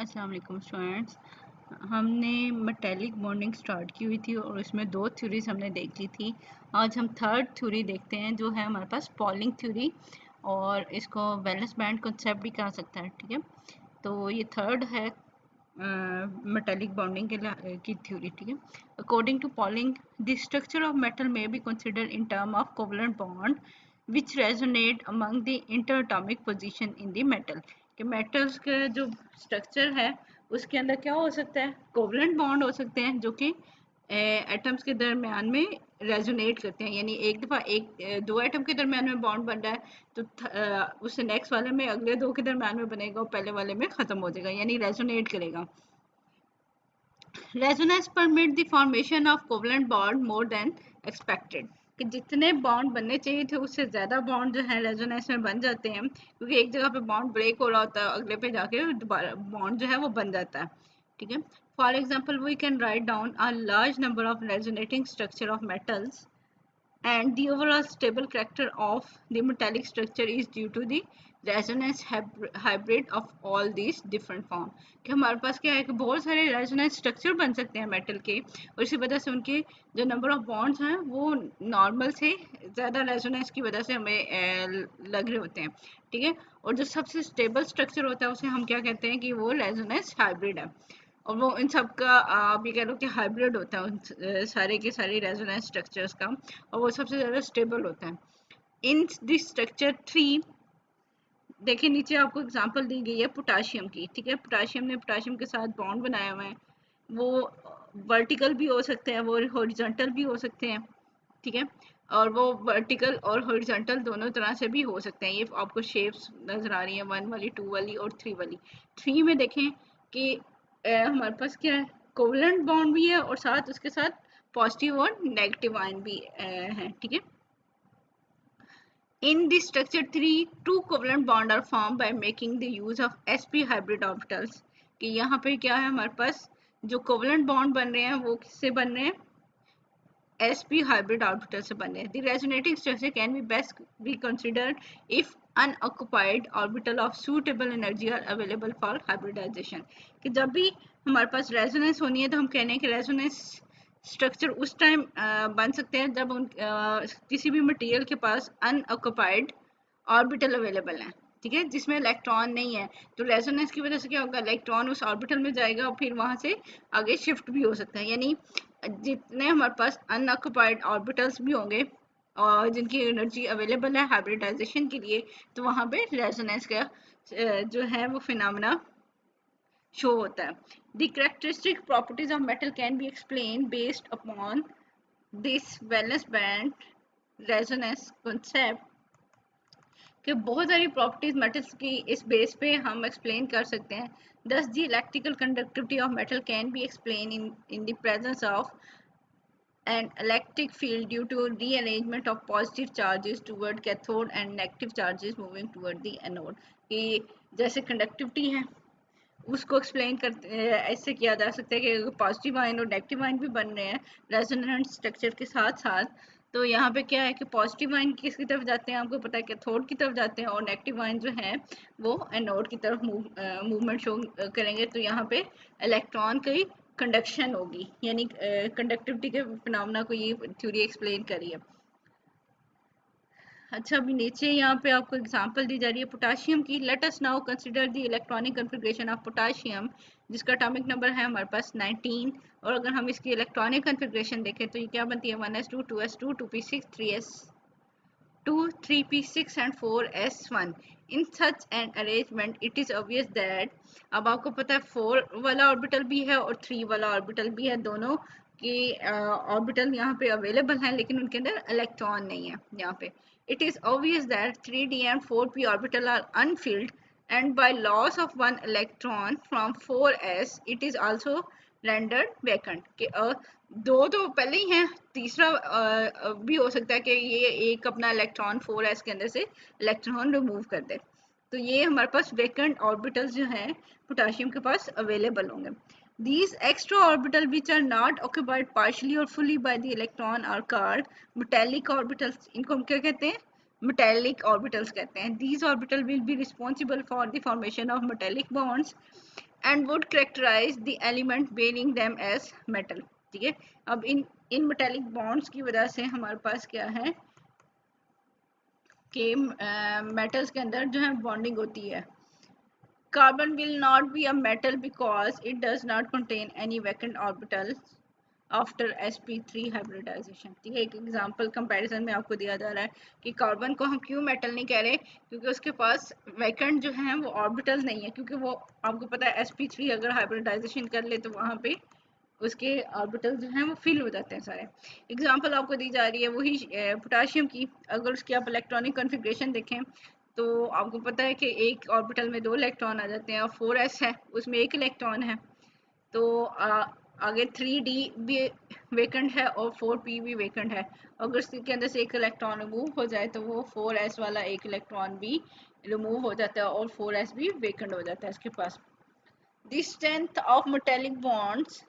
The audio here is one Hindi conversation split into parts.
अस्सलाम वालेकुम स्टूडेंट्स। हमने मेटेलिक बॉन्डिंग स्टार्ट की हुई थी और इसमें 2 थ्योरीज हमने देख ली थी। आज हम थर्ड थ्योरी देखते हैं जो है हमारे पास पॉलिंग थ्योरी, और इसको वैलेंस बैंड कॉन्सेप्ट भी कहा सकता है। ठीक है, तो ये थर्ड है मेटेलिक बॉन्डिंग की थ्योरी। ठीक है, according to Pauling the structure of metal may be considered in term of covalent bond which resonate among the interatomic position in the metal. कि मेटल्स का जो स्ट्रक्चर है उसके अंदर क्या हो सकता है, कोवलेंट बॉन्ड हो सकते हैं जो कि एटम्स के दरमियान में रेजोनेट करते हैं। यानी एक दफ़ा दो एटम के दरमियान में बॉन्ड बन रहा है तो उससे नेक्स्ट वाले में अगले दो के दरमियान में बनेगा और पहले वाले में ख़त्म हो जाएगा, यानी रेजोनेट करेगा। Resonance permit the formation of covalent bond more than expected. कि जितने बॉन्ड बनने चाहिए थे उससे ज़्यादा बॉन्ड जो है रेजोनेंस में बन जाते हैं, क्योंकि एक जगह पे बॉन्ड ब्रेक हो रहा होता है, अगले पे जाके दोबारा बॉन्ड जो है वो बन जाता है। ठीक है, for example we can write down a large number of resonating structure of metals and the overall stable character of the metallic structure is due to the resonance hybrid of all these different form। कि हमारे पास क्या है कि बहुत सारे रेजोनेंस स्ट्रक्चर बन सकते हैं मेटल के, और इसी वजह से उनके जो नंबर ऑफ बॉन्ड्स हैं वो नॉर्मल से ज़्यादा रेजोनेंस की वजह से हमें लग रहे होते हैं। ठीक है, और जो सबसे स्टेबल स्ट्रक्चर होता है उसे हम क्या कहते हैं कि वो रेजोनेंस हाइब्रिड है। और वो इन सब का आप ये कह लो कि हाइब्रिड होता है उन सारे के सारे रेजोनेंस स्ट्रक्चर्स का, और वो सबसे ज़्यादा स्टेबल होता है। इन दिस स्ट्रक्चर 3 देखिए नीचे आपको एग्जांपल दी गई है पोटाशियम की। ठीक है, पोटाशियम ने पोटाशियम के साथ बॉन्ड बनाया हुआ है, वो वर्टिकल भी हो सकते हैं, वो हॉरिजॉन्टल भी हो सकते हैं। ठीक है, और वो वर्टिकल और हॉरिजॉन्टल दोनों तरह से भी हो सकते हैं। ये आपको शेप्स नज़र आ रही है 1 वाली, 2 वाली और 3 वाली। 3 में देखें कि हमारे पास क्या है, कोवलेंट बॉन्ड भी है और साथ उसके साथ पॉजिटिव और नेगेटिव आयन भी है। ठीक है, in this structure 3 two covalent bond are formed by making the use of sp hybrid orbitals। कि यहाँ पे क्या है, हमारे पास जो कोवलेंट बॉन्ड बन रहे हैं वो किससे बन रहे हैं, sp hybrid orbital से बने। The resonating structure can be best be considered if unoccupied orbital of suitable energy are available for hybridization। कि जब भी हमारे पास रेजोनेंस होनी है तो हम कहने हैं कि रेजोनेंस स्ट्रक्चर उस टाइम बन सकते हैं जब किसी भी मटेरियल के पास अनऑक्युपाइड ऑर्बिटल अवेलेबल है। ठीक है, जिसमें इलेक्ट्रॉन नहीं है, तो रेजोनेंस की वजह से क्या होगा, इलेक्ट्रॉन उस ऑर्बिटल में जाएगा और फिर वहां से आगे शिफ्ट भी हो सकता है। यानी जितने हमारे पास अनऑक्युपाइड ऑर्बिटल्स भी होंगे और जिनकी एनर्जी अवेलेबल है हाइब्रिडाइजेशन के लिए, तो वहाँ पे रेजोनेंस का जो है वो फिनोमेना शो होता है। The characteristic properties of metal can be explain based upon this valence band resonance concept. कि बहुत सारी प्रॉपर्टीज मेटल्स की इस बेस पे हम एक्सप्लेन कर सकते हैं। दस the electrical conductivity of metal can be explain in the presence of an electric field due to rearrangement of positive charges toward cathode and negative charges moving toward the anode। कि जैसे कंडक्टिविटी है उसको एक्सप्लेन करते ऐसे किया जा सकता है कि पॉजिटिव आयन और नेगेटिव आयन भी बन रहे हैं रेजोनेंट स्ट्रक्चर के साथ साथ। तो यहाँ पे क्या है कि पॉजिटिव आयन किसकी तरफ जाते हैं, आपको पता है कैथोड की तरफ जाते हैं, और नेगेटिव आयन जो है वो एनोड की तरफ मूवमेंट शो करेंगे। तो यहाँ पे इलेक्ट्रॉन की कंडक्शन होगी, यानी कंडक्टिविटी के फिनोमेना को ये थ्योरी एक्सप्लेन करी है। अच्छा, अभी नीचे यहाँ पे आपको एग्जांपल दी जा रही है पोटाशियम की। Let us now consider the electronic configuration of potassium, जिसका एटॉमिक नंबर है हमारे पास 19। और अगर हम इसकी इलेक्ट्रॉनिक कन्फिग्रेशन देखें तो ये क्या बनती है, 1s2 2s2 2p6 3s2 3p6 and 4s1। in such an arrangement it is obvious that, अब आपको पता है 4 वाला ऑर्बिटल भी है और 3 वाला ऑर्बिटल भी है, दोनों की ऑर्बिटल यहाँ पे अवेलेबल हैं लेकिन उनके अंदर इलेक्ट्रॉन नहीं है। यहाँ पे it is obvious that 3d and 4p orbital are unfilled, and by loss of one electron from 4s it is also rendered vacant। कि दो तो पहले ही हैं, तीसरा भी हो सकता है कि ये एक अपना इलेक्ट्रॉन 4s के अंदर से इलेक्ट्रॉन रिमूव कर दे। तो ये हमारे पास वेकेंट ऑर्बिटल्स जो हैं पोटाशियम के पास अवेलेबल होंगे। These extra orbitals which are not occupied partially or fully by the electron are called metallic orbitals। इनको हम क्या कहते हैं, metallic orbitals कहते हैं। These orbitals will be responsible for the formation of metallic bonds and would characterize the element bearing them as metal। ठीक है, अब इन मेटेलिक बॉन्ड्स की वजह से हमारे पास क्या है कि मेटल्स के अंदर जो है बॉन्डिंग होती है। Carbon will not be a metal because it does not contain any vacant orbitals after sp3 hybridisation. ठीक है, एक एग्जांपल कंपैरिजन में आपको दिया जा रहा है कि कार्बन को हम क्यों मेटल नहीं कह रहे, क्योंकि उसके पास वैकेंट जो है वो ऑर्बिटल नहीं है, क्योंकि वो आपको पता है sp3 अगर हाइब्रिडाइजेशन कर ले तो वहाँ पे उसके ऑर्बिटल जो हैं वो फिल हो जाते हैं सारे। एग्जांपल आपको दी जा रही है वही पोटाशियम की। अगर उसकी आप इलेक्ट्रॉनिक कॉन्फ़िगरेशन देखें तो आपको पता है कि एक ऑर्बिटल में 2 इलेक्ट्रॉन आ जाते हैं और 4s है उसमें 1 इलेक्ट्रॉन है। तो आगे 3d भी वेकेंट है और 4p भी वेकेंट है। अगर इसके अंदर से एक इलेक्ट्रॉन रिमूव हो जाए तो वो 4s वाला एक इलेक्ट्रॉन भी रिमूव हो जाता है और 4s भी वेकेंट हो जाता है इसके पास। The strength of metallic bonds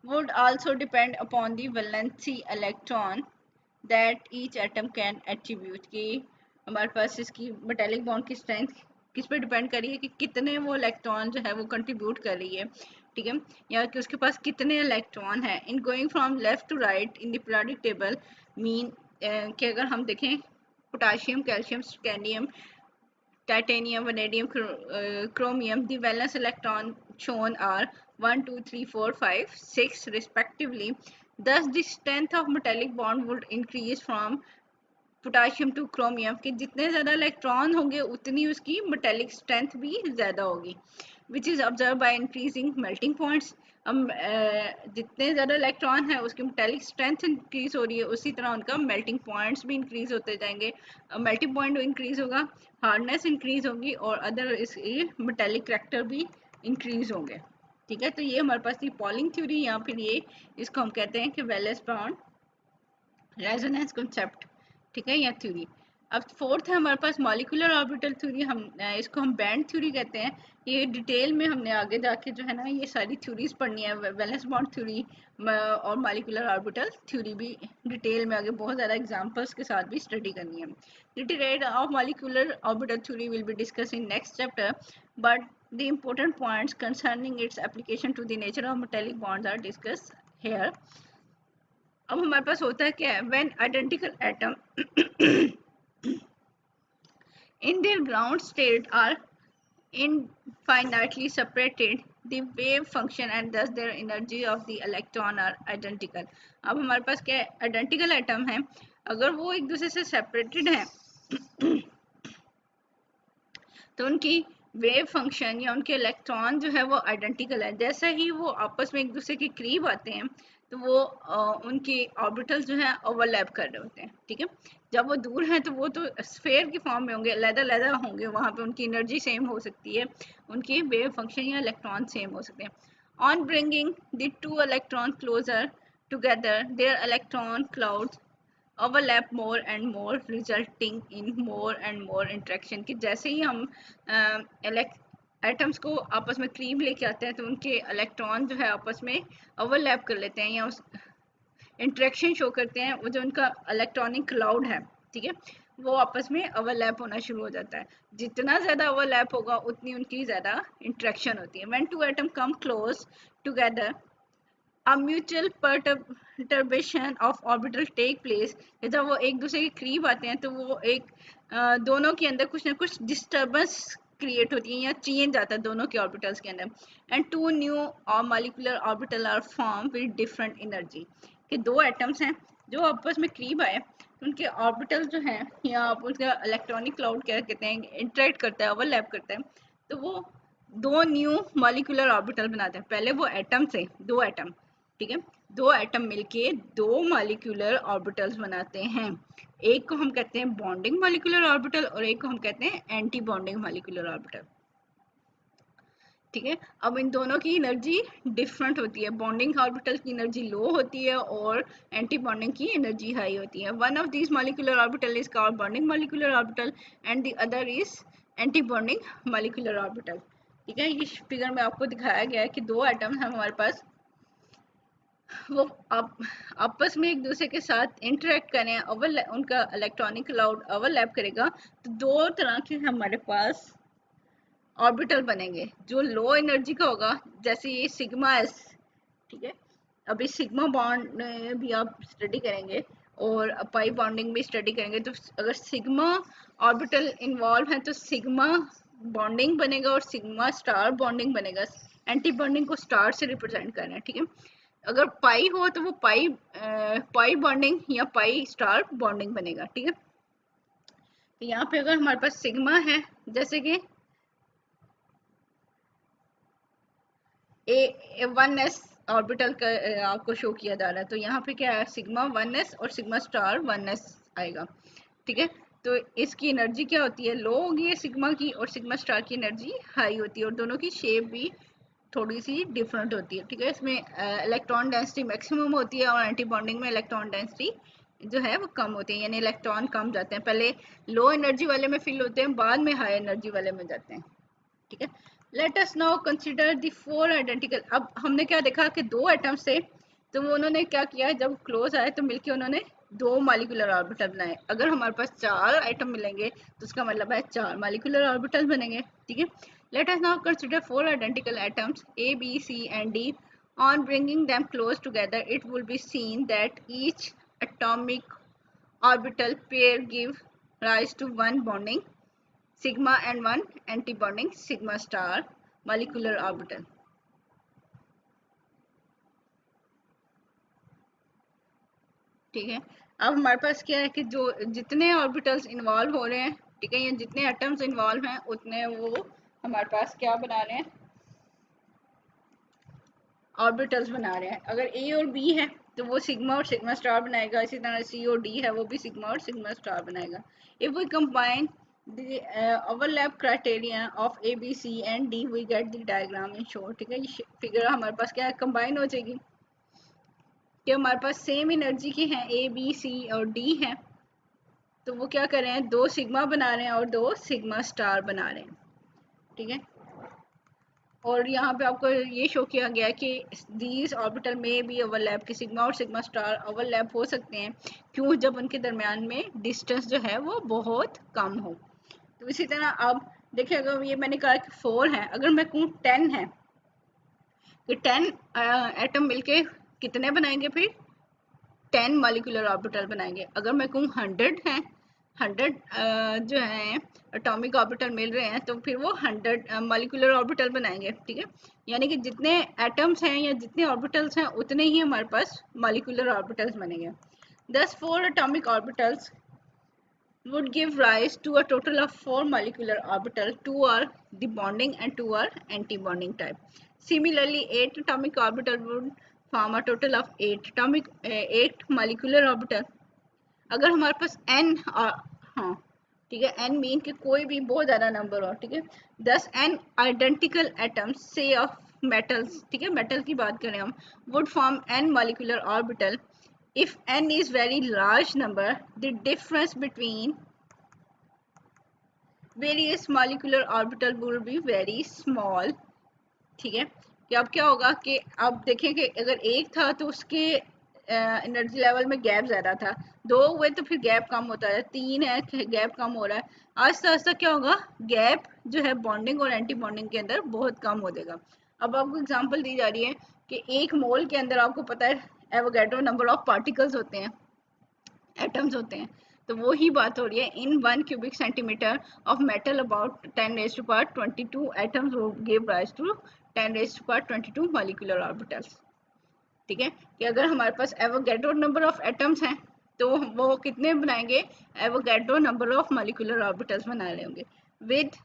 would also depend upon the valency electron that each atom can attribute। कि हमारे पास इसकी मेटेलिक बॉन्ड की स्ट्रेंथ किस पे डिपेंड कर रही है कि कितने वो इलेक्ट्रॉन जो है वो कंट्रीब्यूट कर रही है। ठीक है, या कि उसके पास कितने इलेक्ट्रॉन है। In going from left to right in the periodic table mean कि अगर हम देखें potassium, calcium, scandium, titanium, vanadium, chromium, the valence electron shown are 1, 2, 3, 4, 5, 6 respectively. Thus, the strength of metallic bond would increase from potassium two chromium के जितने ज़्यादा इलेक्ट्रॉन होंगे उतनी उसकी मेटेलिक स्ट्रेंथ भी ज़्यादा होगी, which is observe by increasing melting points. हम जितने ज़्यादा इलेक्ट्रॉन है उसकी मेटेलिक स्ट्रेंथ इंक्रीज हो रही है, उसी तरह उनका मेल्टिंग पॉइंट्स भी इंक्रीज होते जाएंगे। मेल्टिंग पॉइंट इंक्रीज होगा, हार्डनेस इंक्रीज होगी और अदर इसके मेटेलिक करैक्टर भी इंक्रीज होंगे। ठीक है, तो ये हमारे पास थी पॉलिंग थ्योरी, या फिर ये इसको हम कहते हैं कि वैलेंस बॉन्ड रेजोनेंस कॉन्सेप्ट। ठीक है, या थ्योरी। अब फोर्थ है हमारे पास मॉलिक्यूलर ऑर्बिटल थ्योरी। हम इसको हम बैंड थ्योरी कहते हैं। ये डिटेल में हमने आगे जाके जो है ना ये सारी थ्योरीज पढ़नी है, वैलेंस बॉन्ड थ्योरी और मॉलिक्यूलर ऑर्बिटल थ्योरी भी डिटेल में आगे बहुत ज़्यादा एग्जांपल्स के साथ भी स्टडी करनी है। Detail of molecular orbital theory will be discuss in next chapter, but the important points concerning its application to the nature of metallic bonds are discussed here। अब हमारे पास होता है क्या है, when identical atom in their ground state are infinitely separated, the wave function and thus their energy of the electron are identical। अब हमारे पास क्या है, आइडेंटिकल एटम है, अगर वो एक दूसरे से सेपरेटेड है तो उनकी वेव फंक्शन या उनके इलेक्ट्रॉन जो है वो आइडेंटिकल है। जैसे ही वो आपस में एक दूसरे के करीब आते हैं तो वो उनके ऑर्बिटल्स जो है ओवरलैप कर रहे होते हैं। ठीक है, जब वो दूर हैं तो वो तो स्फेयर की फॉर्म में होंगे, अलग-अलग होंगे, वहाँ पे उनकी एनर्जी सेम हो सकती है, उनकी वेव फंक्शन या इलेक्ट्रॉन सेम हो सकते हैं। On bringing the two electron closer together their electron clouds overlap more and more resulting in more and more interaction। कि जैसे ही हम एटम्स को आपस में करीब लेके आते हैं तो उनके इलेक्ट्रॉन जो है आपस में ओवरलैप कर लेते हैं या उस इंटरेक्शन शो करते हैं। वो जो उनका इलेक्ट्रॉनिक क्लाउड है, ठीक है, वो आपस में ओवरलैप होना शुरू हो जाता है। जितना ज़्यादा ओवरलैप होगा उतनी उनकी ज़्यादा इंटरेक्शन होती है। When two atom come close together a mutual perturbation of orbital take place। जब वो एक दूसरे के करीब आते हैं तो वो एक दोनों के अंदर कुछ ना कुछ डिस्टर्बेंस क्रिएट होती है या चेंज आता है दोनों के ऑर्बिटल्स के अंदर। And two new molecular orbital are form with different energy. कि दो एटम्स हैं जो आपस में करीब आए, उनके ऑर्बिटल जो हैं या आप उसका इलेक्ट्रॉनिक क्लाउड क्या कहते हैं, इंटरेक्ट करता है, ओवरलैप करता है, तो वो दो न्यू मॉलिक्यूलर ऑर्बिटल बनाते हैं। पहले वो एटम से दो एटम, ठीक है, दो एटम मिलके दो मॉलिक्यूलर ऑर्बिटल्स बनाते हैं। एक को हम कहते हैं बॉन्डिंग मॉलिक्यूलर ऑर्बिटल और एक को हम कहते हैं एंटी बॉन्डिंग मॉलिक्यूलर ऑर्बिटल। ठीक है, अब इन दोनों की एनर्जी डिफरेंट होती है। बॉन्डिंग ऑर्बिटल की एनर्जी लो होती है और एंटी बॉन्डिंग की एनर्जी हाई होती है। One of this molecular orbital is called bonding molecular orbital and the other is anti bonding molecular orbital. ठीक है, ये फिगर में आपको दिखाया गया है कि दो एटम हैं हमारे पास, वो आपस में एक दूसरे के साथ इंटरेक्ट करें, उनका इलेक्ट्रॉनिक क्लाउड ओवरलैप करेगा तो दो तरह के हमारे पास ऑर्बिटल बनेंगे जो लो एनर्जी का होगा, जैसे ये सिग्मा एस, ठीक है। अभी सिग्मा बॉन्ड भी आप स्टडी करेंगे और पाई बॉन्डिंग भी स्टडी करेंगे, तो अगर सिग्मा ऑर्बिटल इन्वॉल्व है तो सिग्मा बॉन्डिंग बनेगा और सिग्मा स्टार बॉन्डिंग बनेगा। एंटी बॉन्डिंग को स्टार से रिप्रेजेंट करना है, ठीक है। अगर पाई हो तो वो पाई बॉन्डिंग या पाई स्टार बॉन्डिंग बनेगा, ठीक है। तो यहाँ पे अगर हमारे पास सिग्मा है, जैसे कि ए 1s ऑर्बिटल का आपको शो किया जा रहा है, तो यहाँ पे क्या है, सिग्मा 1s और सिग्मा स्टार 1s आएगा, ठीक है। तो इसकी एनर्जी क्या होती है, लो होगी है सिग्मा की, और सिग्मा स्टार की एनर्जी हाई होती है, और दोनों की शेप भी थोड़ी सी डिफरेंट होती है, ठीक है। इसमें इलेक्ट्रॉन डेंसिटी मैक्सिमम होती है और एंटी बॉन्डिंग में इलेक्ट्रॉन डेंसिटी जो है वो कम होती है, यानी इलेक्ट्रॉन कम जाते हैं, पहले लो एनर्जी वाले में फिल होते हैं, बाद में हाई एनर्जी वाले में जाते हैं, ठीक है। Let us now consider the four identical. अब हमने क्या देखा कि दो एटम्स थे, तो वो उन्होंने क्या किया, जब क्लोज आए तो मिलके उन्होंने दो मॉलिक्यूलर ऑर्बिटल बनाए। अगर हमारे पास चार आइटम मिलेंगे तो उसका मतलब है चार मॉलिक्यूलर ऑर्बिटल बनेंगे, ठीक है। Let us now consider four identical atoms A, B, C and D. On bringing them close together, it will be seen that each atomic orbital pair give rise to one bonding sigma and one anti-bonding sigma star molecular orbital, ठीक है। अब हमारे पास क्या है कि जो जितने ऑर्बिटल्स इन्वॉल्व हो रहे हैं, ठीक है, या जितने एटम्स इन्वॉल्व हैं उतने वो हमारे पास क्या बना रहे हैं, ऑर्बिटल्स बना रहे हैं। अगर ए और बी है तो वो सिग्मा और सिग्मा स्टार बनाएगा, इसी तरह सी और डी है वो भी सिग्मा और सिग्मा स्टार बनाएगा। If we combine the overlap criteria of A, B, C and D, we get the diagram in short, ठीक है। ये फिगर हमारे पास क्या है, कंबाइन हो जाएगी कि हमारे पास सेम एनर्जी की हैं, ए बी सी और डी हैं, तो वो क्या कर रहे हैं, दो सिग्मा बना रहे हैं और दो सिग्मा स्टार बना रहे हैं, ठीक है। और यहाँ पे आपको ये शो किया गया कि दीज ऑर्बिटल में भी ओवरलैप, कि सिग्मा और सिग्मा स्टार ओवरलैप हो सकते हैं, क्यों, जब उनके दरमियान में डिस्टेंस जो है वो बहुत कम हो। तो इसी तरह अब देखिए, अगर ये मैंने कहा कि 4 है, अगर मैं कहूँ 10 है, कि 10 एटम मिलके कितने बनाएंगे, फिर 10 मॉलिक्यूलर ऑर्बिटल बनाएंगे। अगर मैं कहूँ 100 है, 100 जो है एटॉमिक ऑर्बिटल मिल रहे हैं, तो फिर वो 100 मॉलिक्यूलर ऑर्बिटल बनाएंगे, ठीक है। यानी कि जितने एटम्स हैं या जितने ऑर्बिटल्स हैं उतने ही हमारे पास मॉलिक्यूलर ऑर्बिटल्स बनेंगे। Thus 4 atomic orbitals would give rise to a total of 4 molecular orbitals. 2 are the bonding and 2 are anti-bonding type. Similarly, 8 atomic orbitals would form a total of 8 molecular orbital. अगर हमारे पास n हाँ ठीक है, n मीन कि कोई भी बहुत ज़्यादा नंबर हो, ठीक है। 10 n आइडेंटिकल एटम्स से ऑफ मेटल्स, ठीक है, मेटल की बात करें हम, would form n molecular orbital. If n is very large number, the difference between various molecular orbital will be very small, ठीक है। कि अब क्या होगा कि अब देखें कि अगर एक था तो उसके एनर्जी लेवल में गैप ज़्यादा था, दो हुए तो फिर गैप कम होता है, तीन है गैप कम हो रहा है, आस्ता आस्ता क्या होगा, गैप जो है बॉन्डिंग और एंटी बॉन्डिंग के अंदर बहुत कम हो जाएगा। अब आपको एग्जांपल दी जा रही है कि एक मोल के अंदर आपको पता है एवोगैड्रो नंबर ऑफ पार्टिकल्स होते हैं, एटम्स होते हैं, तो वो ही बात हो रही है, इन 1 cubic centimeter of metal about 10 raised to power 22 atoms will give rise to 10 raised to power 22 molecular orbitals, ठीक है। कि अगर हमारे पास एवोगैड्रो नंबर ऑफ एटम्स हैं तो वो कितने बनाएंगे, Avogadro number of molecular orbitals बना रहे होंगे with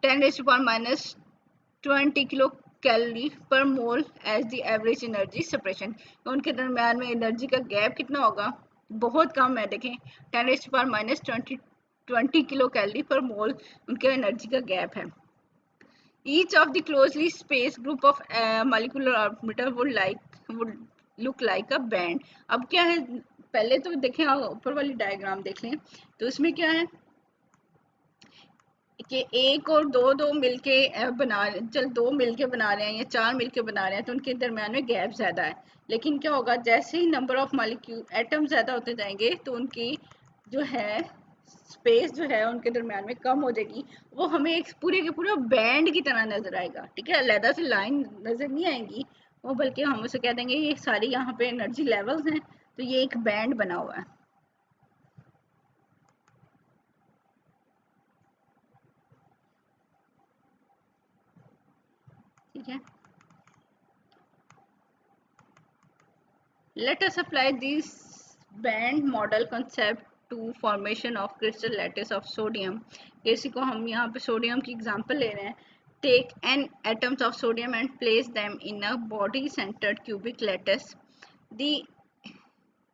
10 raised to power minus 20 kilo calorie per mole as the average energy separation. उनके दरम्यान में एनर्जी का गैप कितना होगा, बहुत कम है, देखें 10 raised to power minus 20 kilo calorie per मोल उनके एनर्जी का गैप है। Each of the closely spaced group of molecular orbital would look like a band। अब क्या है, पहले तो देखें, ऊपर वाली डायग्राम देख लें, तो इसमें क्या है कि एक और दो दो मिलके दो मिलके बना रहे हैं या चार मिलके बना रहे हैं, तो उनके दरम्यान में गैप ज़्यादा है। लेकिन क्या होगा, जैसे ही नंबर ऑफ मॉलिक्यूल एटम ज़्यादा होते जाएंगे तो उनकी जो है स्पेस जो है उनके दरमियान में कम हो जाएगी, वो हमें एक पूरे के पूरा बैंड की तरह नजर आएगा। ठीक है, अलहदा से लाइन नजर नहीं आएंगी वो, बल्कि हम उसे कह देंगे ये सारी यहाँ पे एनर्जी लेवल्स हैं, तो ये एक बैंड बना हुआ है। ठीक है, let us apply this band model concept to formation of crystal lattice of sodium। इसी को हम यहाँ पे सोडियम की एग्जांपल ले रहे हैं। Take n atoms of sodium and place them in a body centered cubic lattice। The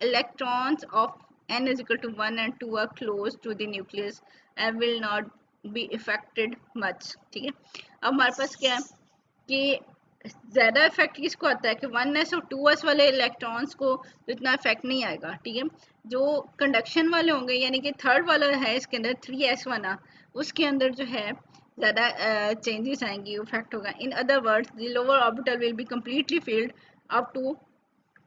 electrons of n is equal to 1 and 2 are close to the nucleus and will not be affected much। ठीक है, अब हमारे पास क्या है कि ज्यादा इफेक्ट किसको आता है कि 1s और 2s वाले इलेक्ट्रॉन्स को इतना इफेक्ट नहीं आएगा। ठीक है, जो कंडक्शन वाले होंगे यानी कि थर्ड वाला है इसके अंदर 3s वाला, उसके अंदर जो है ज्यादा चेंजेस आएंगी, इफेक्ट होगा। In other words the lower orbital will be completely filled up to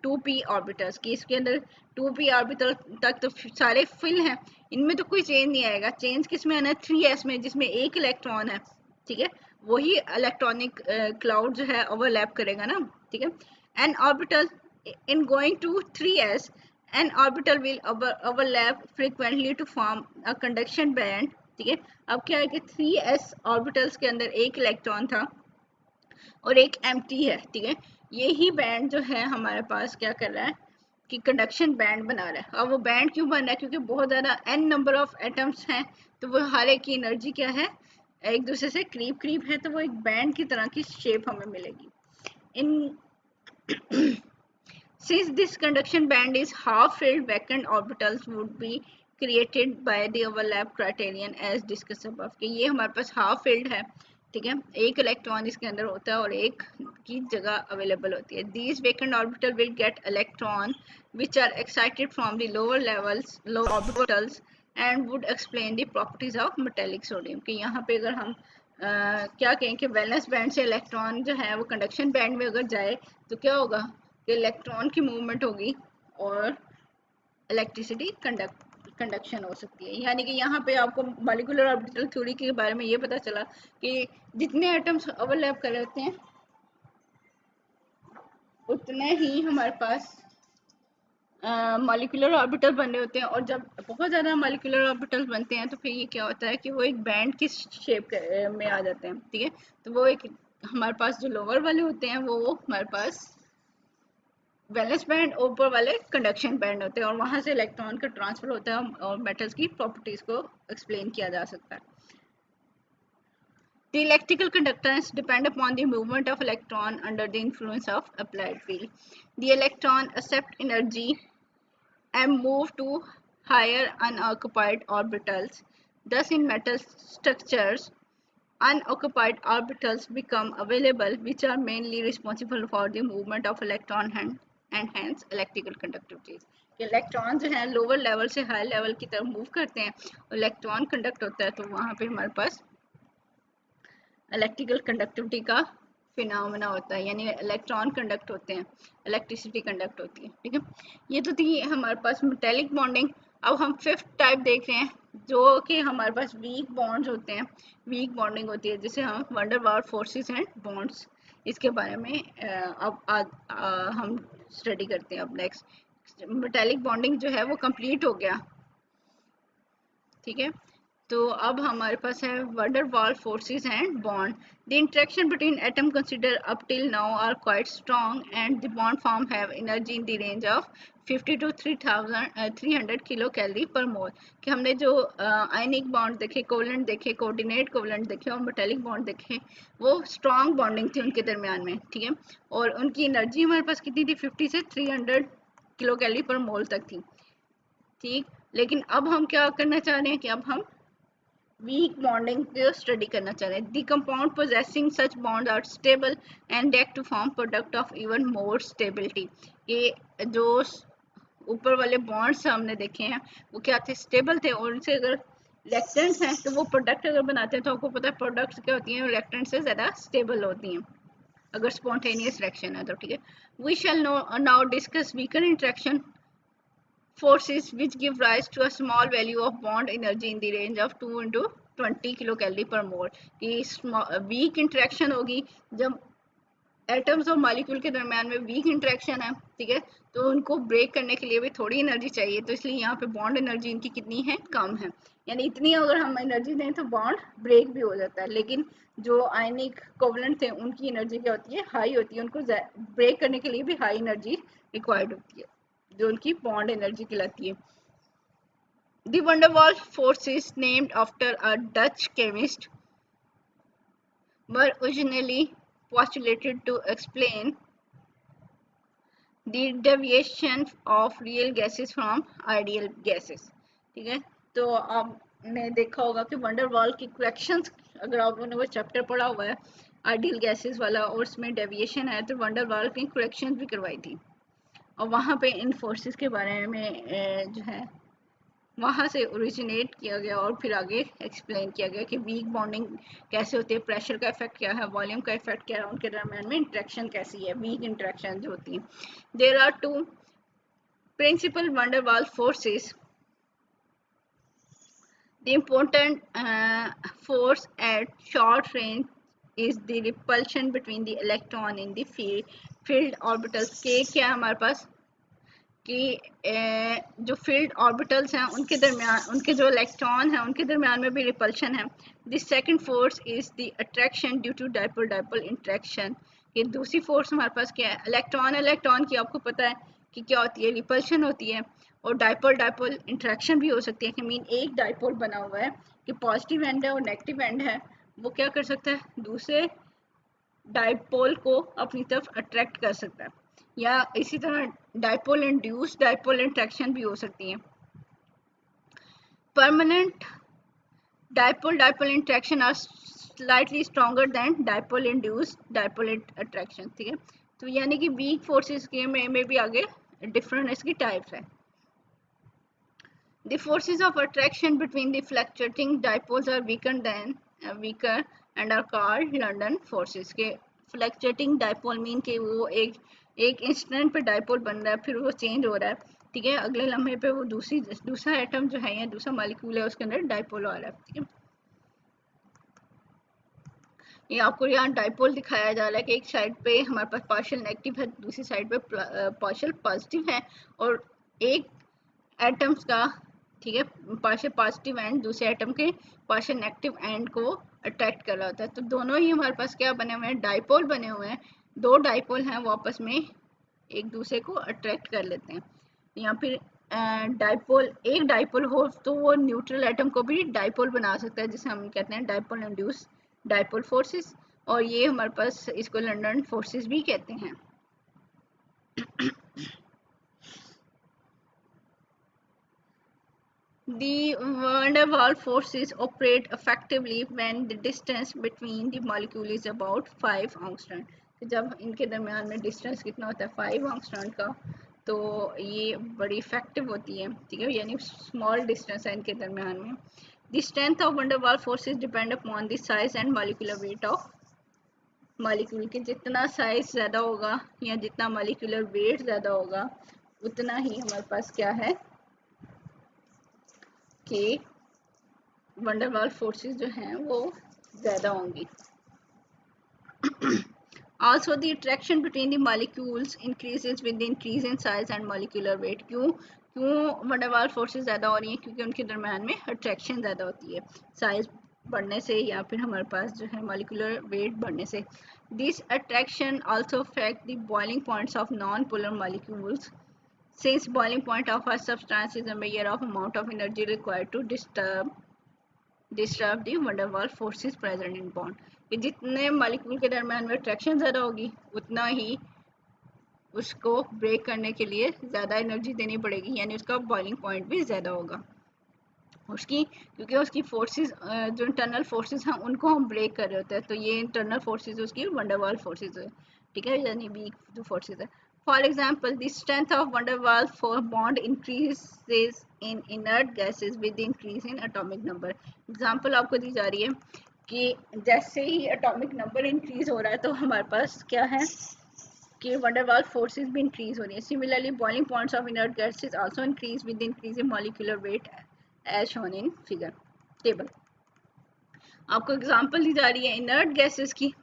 2p orbitals, कि इसके अंदर 2p ऑर्बिटल तक तो सारे फिल हैं, इनमें तो कोई चेंज नहीं आएगा। चेंज किस में आना है, 3s में, जिसमें एक इलेक्ट्रॉन है। ठीक है, वही इलेक्ट्रॉनिक क्लाउड जो है ओवरलैप करेगा ना। ठीक है, an orbital in going to 3s an orbital will overlap frequently to form a conduction band. ठीक है, अब क्या है कि 3s ऑर्बिटल्स के अंदर एक इलेक्ट्रॉन था और एक एम्प्टी है। ठीक है, यही बैंड जो है हमारे पास क्या कर रहा है कि कंडक्शन बैंड बना रहा है। और वो बैंड क्यों बन रहा है, क्योंकि बहुत ज़्यादा n नंबर ऑफ एटम्स हैं, तो वो हर एक की एनर्जी क्या है, एक दूसरे से करीब करीब है, तो वो एक बैंड की तरह की शेप हमें मिलेगी। इन since this conduction band is half filled, vacant orbitals would be created by the overlap criterion as discussed above। कि ये हमारे पास हाफ फिल्ड है। ठीक है, एक इलेक्ट्रॉन इसके अंदर होता है और एक की जगह अवेलेबल होती है। These vacant orbital will get electron which are excited from the lower levels, low orbitals and would explain the properties of metallic sodium। कि यहाँ पे अगर हम क्या कहें कि वैलेंस बैंड से इलेक्ट्रॉन जो है वो कंडक्शन बैंड में अगर जाए तो क्या होगा कि इलेक्ट्रॉन की मूवमेंट होगी और इलेक्ट्रिसिटी कंडक्शन हो सकती है। यानी कि यहाँ पे आपको मॉलिक्यूलर ऑर्बिटल थ्योरी के बारे में ये पता चला कि जितने एटम्स ओवरलैप कर रहे होते हैं उतने ही हमारे पास मॉलिक्यूलर ऑर्बिटल बन रहे होते हैं। और जब बहुत ज़्यादा मॉलिक्यूलर ऑर्बिटल बनते हैं तो फिर ये क्या होता है कि वो एक बैंड की शेप में आ जाते हैं। ठीक है, तो वो एक हमारे पास जो लोअर वाले होते हैं वो हमारे पास वैलेंस बैंड, ऊपर वाले कंडक्शन बैंड होते हैं, और वहां से इलेक्ट्रॉन का ट्रांसफर होता है और मेटल्स की प्रॉपर्टीज को एक्सप्लेन किया जा सकता है। The electrical conductance depend upon the movement of electron under the influence of applied field। The electron accept energy and move to higher unoccupied orbitals। Thus in metal structures unoccupied orbitals become available, which are mainly responsible for the movement of electron and hence electrical conductivity। Electron जो है लोअर लेवल से हाई लेवल की तरफ मूव करते हैं, इलेक्ट्रॉन कंडक्ट होता है, तो वहां पे हमारे पास इलेक्ट्रिकल कंडक्टिविटी का फिनोमेना होता है, यानी इलेक्ट्रॉन कंडक्ट होते हैं, इलेक्ट्रिसिटी कंडक्ट होती है। ठीक है, ये तो थी हमारे पास मेटेलिक बॉन्डिंग। अब हम फिफ्थ टाइप देख रहे हैं जो कि हमारे पास वीक बॉन्ड्स होते हैं, वीक बॉन्डिंग होती है, जिसे हम wonder Waals forces and bonds, इसके बारे में हम स्टडी करते हैं। अब नेक्स्ट मेटेलिक बॉन्डिंग जो है वो कंप्लीट हो गया। ठीक है, तो अब हमारे पास है van der Waals forces and bond. The interaction between atom consider up till now are quite strong and the bond form have energy in the range of 50 to 300 kilo calorie per mole. कि हमने जो आयनिक बॉन्ड देखे, कोवलेंट देखे, कोऑर्डिनेट कोवलेंट देखे और मेटेलिक बॉन्ड देखे, वो स्ट्रॉन्ग बॉन्डिंग थी उनके दरमियान में। ठीक है, और उनकी एनर्जी हमारे पास कितनी थी, 50 से 300 किलो कैलोरी पर मोल तक थी। ठीक, लेकिन अब हम क्या करना चाह रहे हैं कि अब हम वीक बॉन्डिंग को स्टडी करना चाह रहे हैं। The compound possessing such bond are stable and act to form product of even more stability. ये जो ऊपर वाले बॉन्ड्स हमने देखे हैं वो क्या थे, स्टेबल थे, और उनसे अगर रिएक्टेंट्स हैं तो वो प्रोडक्ट अगर बनाते हैं तो आपको पता है प्रोडक्ट्स क्या होती हैं, रिएक्टेंट से ज़्यादा स्टेबल होती हैं अगर स्पॉन्टेनियस रिएक्शन है तो। ठीक है, we shall now discuss weaker interaction forces which give rise to a small value of bond energy in the range of 2 into 20 kilocalorie per mole। कि वीक इंटरेक्शन होगी जब एटम्स और मॉलिक्यूल के दरमियान में वीक इंटरेक्शन है, ठीक है, तो उनको ब्रेक करने के लिए भी थोड़ी एनर्जी चाहिए, तो इसलिए यहाँ पे बॉन्ड एनर्जी इनकी कितनी है, कम है। यानी इतनी अगर हम एनर्जी दें तो बॉन्ड ब्रेक भी हो जाता है, लेकिन जो आयनिक कोवलेंट थे उनकी एनर्जी क्या होती है, हाई होती है, उनको ब्रेक करने के लिए भी हाई एनर्जी रिक्वायर्ड होती है, जो उनकी बॉन्ड एनर्जी कहलाती है। The van der Waals forces, named after a Dutch chemist, were originally postulated to explain the deviation of real gases from ideal gases। ठीक है, तो आपने देखा होगा कि वंडर वाल की करेक्शंस, अगर आपने वो चैप्टर पढ़ा हुआ है आइडियल गैसेस वाला और उसमें डेविएशन है, तो वंडर वाल की करेक्शंस भी करवाई थी, और वहाँ पे इन फोर्सेस के बारे में जो है वहाँ से ओरिजिनेट किया गया और फिर आगे एक्सप्लेन किया गया कि वीक बॉन्डिंग कैसे होती है, प्रेशर का इफेक्ट क्या है, वॉल्यूम का इफेक्ट क्या है, उनके दरमियान में इंटरेक्शन कैसी है, वीक इंटरेक्शन जो होती है। There are two principal van der Waals forces। The important force at short range is the repulsion between the electron in the field orbitals के क्या है हमारे पास कि जो फील्ड ऑर्बिटल्स हैं उनके दरमियान, उनके जो इलेक्ट्रॉन हैं उनके दरमियान में भी रिपल्शन है। This second force is the attraction due to dipole dipole interaction. ये दूसरी फोर्स हमारे पास क्या है, इलेक्ट्रॉन इलेक्ट्रॉन की आपको पता है कि क्या होती है, रिपल्शन होती है, और डाइपोल डाइपोल इंट्रैक्शन भी हो सकती है। कि मीन एक डाइपोल बना हुआ है कि पॉजिटिव एंड है और नेगेटिव एंड है, वो क्या कर सकता है, दूसरे डाइपोल को अपनी तरफ अट्रैक्ट कर सकता है, या इसी तरह डाइपोल इंड्यूस डाइपोल इंट्रैक्शन भी हो सकती है। Permanent dipole dipole interaction are slightly stronger than dipole induce dipole attraction. ठीक है, तो यानी कि वीक फोर्सेस के में भी आगे डिफरेंट इसकी टाइप्स है। The forces of attraction between the fluctuating dipoles are weaker and are called London forces। के फ्लक्चुएटिंग डाइपोल मीन के वो एक इंस्टेंट पे डाइपोल बन रहा है, फिर वो चेंज हो रहा है, ठीक है, अगले लम्हे पे वो दूसरा एटम जो है या दूसरा मॉलिक्यूल है उसके अंदर डाइपोल आ रहा है। ठीक है, ये आपको यहाँ डाइपोल दिखाया जा रहा है कि एक साइड पे हमारे पास पार्शियल नेगेटिव है, दूसरी साइड पे पार्शियल पॉजिटिव है, और एक एटम्स का, ठीक है, पार्शियल पॉजिटिव एंड दूसरे एटम के पार्शियल नेगेटिव एंड को अट्रैक्ट कर रहा होता है। तो दोनों ही हमारे पास क्या बने हुए हैं, डाइपोल बने हुए हैं, दो डाइपोल हैं वो आपस में एक दूसरे को अट्रैक्ट कर लेते हैं, या फिर डाइपोल, एक डाइपोल हो तो वो न्यूट्रल एटम को भी डाइपोल बना सकता है, जिसे हम कहते हैं डाइपोल इंड्यूस डाइपोल फोर्सेस, और ये हमारे पास इसको लंडन फोर्सेस भी कहते हैं। The van der Waals forces operate effectively when the distance between the molecule is about 5 angstrom। तो जब इनके दरमियान में डिस्टेंस कितना होता है 5 angstrom का, तो ये बड़ी इफेक्टिव होती है। ठीक है, यानी स्मॉल डिस्टेंस है इनके दरमियान में। The strength of van der Waals forces depend upon the size and molecular weight of molecule। के जितना साइज ज़्यादा होगा या जितना molecular weight ज़्यादा होगा उतना ही हमारे पास क्या है कि van der Waals फोर्सेस जो हैं वो ज़्यादा होंगी। Also the attraction between the molecules increases with the increase in size and molecular weight। क्यों van der Waals फोर्सेस ज़्यादा हो रही हैं, क्योंकि उनके दरम्यान में अट्रैक्शन ज़्यादा होती है, साइज बढ़ने से या फिर हमारे पास जो है molecular weight बढ़ने से। This attraction also affect the boiling points of non-polar molecules, since boiling point of a substance is a measure of amount of energy required to disturb the van der Waals forces present in bond। कि जितने मॉलिक्यूल के दरम्यान में अट्रैक्शन ज़्यादा होगी उतना ही उसको ब्रेक करने के लिए ज़्यादा एनर्जी देनी पड़ेगी, यानी उसका बॉइलिंग पॉइंट भी ज़्यादा होगा उसकी, क्योंकि उसकी फोर्सेस जो इंटरनल फोर्सेस हैं उनको हम ब्रेक कर रहे होते हैं, तो ये इंटरनल फोर्सेस उसकी van der Waals फोर्सेस है। ठीक है, यानी वीक जो फोर्सेस है। For example the strength of van der Waals for bond increases in inert gases with increase in atomic number. Example आपको दी जा रही है कि जैसे ही एटॉमिक नंबर इंक्रीज हो रहा है तो हमारे पास क्या है, कि वंडर वाल फोर्सेस भी इंक्रीज हो रही है। Similarly boiling points of inert gases also increase with increase in molecular weight as shown in figure table. आपको एग्जांपल दी जा रही है इनर्ट गैसेस की,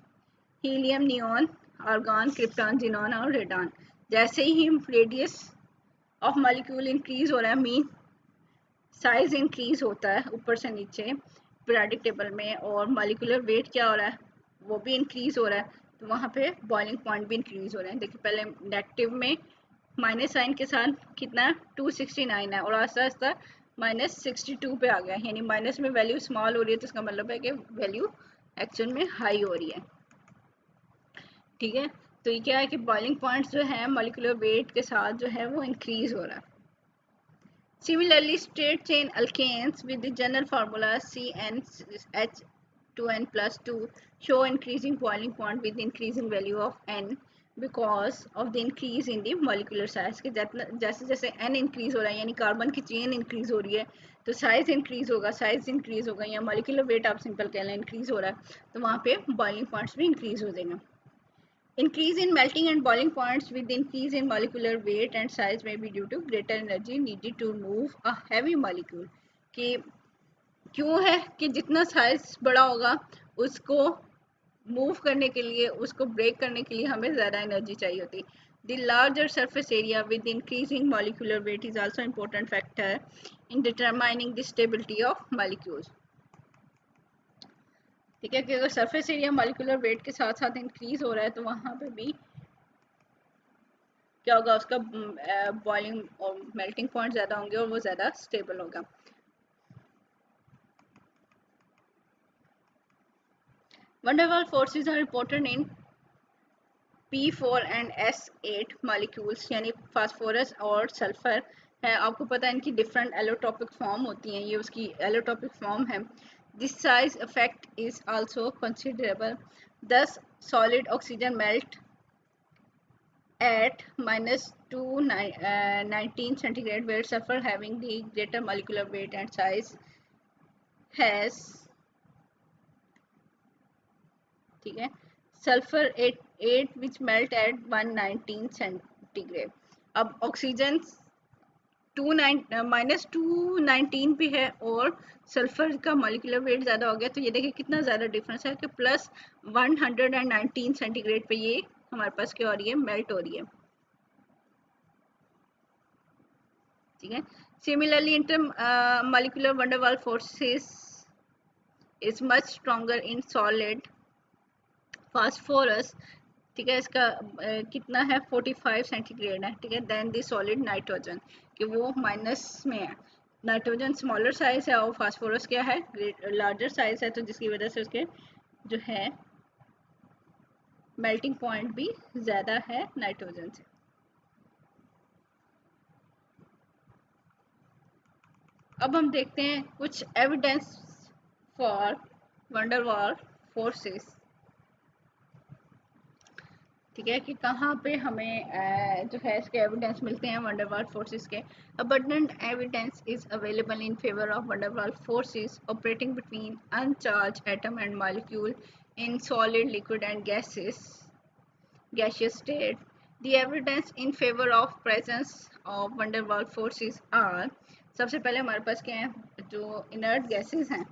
helium, neon, argon, krypton, xenon और रेडॉन। जैसे ही रेडियस ऑफ मॉलिक्यूल इंक्रीज हो रहा है, मीन साइज इंक्रीज होता है ऊपर से नीचे पीरियोडिक टेबल में, और मॉलिक्यूलर वेट क्या हो रहा है, वो भी इंक्रीज हो रहा है, तो वहाँ पे बॉइलिंग पॉइंट भी इंक्रीज हो रहे हैं। देखिए पहले नेगेटिव में माइनस साइन के साथ कितना 269 है, और आस्ता आस्ता -62 पे आ गया, यानी माइनस में वैल्यू स्मॉल हो रही है, तो इसका मतलब है कि वैल्यू एक्चुअल में हाई हो रही है। ठीक है, तो ये क्या है कि बॉइलिंग पॉइंट्स जो है मॉलिक्यूलर वेट के साथ जो है वो इंक्रीज हो रहा है। Similarly, straight chain alkanes with the general formula CnH2n plus 2 show increasing boiling point with increasing value of n because of the increase in the molecular size। के जैसे जैसे n इंक्रीज हो रहा है, यानी कार्बन की चेन इंक्रीज हो रही है, तो साइज इंक्रीज होगा, या मॉलिक्यूलर वेट आप सिंपल कह लें इंक्रीज हो रहा है, तो वहाँ पे बॉइलिंग पॉइंट्स भी इंक्रीज हो जाएंगे। Increase in melting and boiling points with increase in molecular weight and size may be due to greater energy needed to move a heavy molecule। कि क्यों है कि जितना साइज बड़ा होगा उसको मूव करने के लिए, उसको ब्रेक करने के लिए हमें ज़्यादा एनर्जी चाहिए होती। The larger surface area with increasing molecular weight is also important factor in determining the stability of molecules। ठीक है, कि अगर सरफेस एरिया मॉलिक्यूलर वेट के साथ साथ इंक्रीज हो रहा है, तो वहाँ पे भी क्या होगा, उसका बॉइलिंग और मेल्टिंग पॉइंट ज़्यादा होंगे और वो ज़्यादा स्टेबल होगा। Van der Waals forces are important in P4 and S8 molecules, यानी फास्फोरस और सल्फर है। आपको पता है इनकी डिफरेंट एलोट्रोपिक फॉर्म होती हैं, ये उसकी एलोट्रोपिक फॉर्म है। This size effect is also considerable, thus solid oxygen melt at -219 centigrade, where sulfur having the greater molecular weight and size has, ठीक है, sulphur 8 which melt at 119 centigrade। अब ऑक्सीजन -219 पे है और सल्फर का मॉलिक्यूलर वेट ज़्यादा हो गया, तो ये देखिए कितना ज़्यादा डिफरेंस है कि +119 सेंटीग्रेड पे ये हमारे पास क्या हो रही है, मेल्ट हो रही है। ठीक है, similarly inter molecular wonder Waals forces is much stronger in solid phosphorus. ठीक है, इसका कितना है 45 सेंटीग्रेड है। ठीक है, देन दी सॉलिड नाइट्रोजन, कि वो माइनस में है, नाइट्रोजन स्मॉलर साइज है और फास्फोरस क्या है, लार्जर साइज है, तो जिसकी वजह से उसके जो है मेल्टिंग पॉइंट भी ज़्यादा है नाइट्रोजन से। अब हम देखते हैं कुछ evidence for wonder Waals forces. ठीक है, कि कहाँ पे हमें जो है इसके एविडेंस मिलते हैं वंडर वाल फोर्सेस के। Abundant evidence is available in favour of wonder Waals forces operating between अनचार्ज atom and molecule in solid, liquid and gaseous state। The evidence in favor of presence of van der Waals forces are, सबसे पहले हमारे पास क्या है, जो इनर्ट गैसेस हैं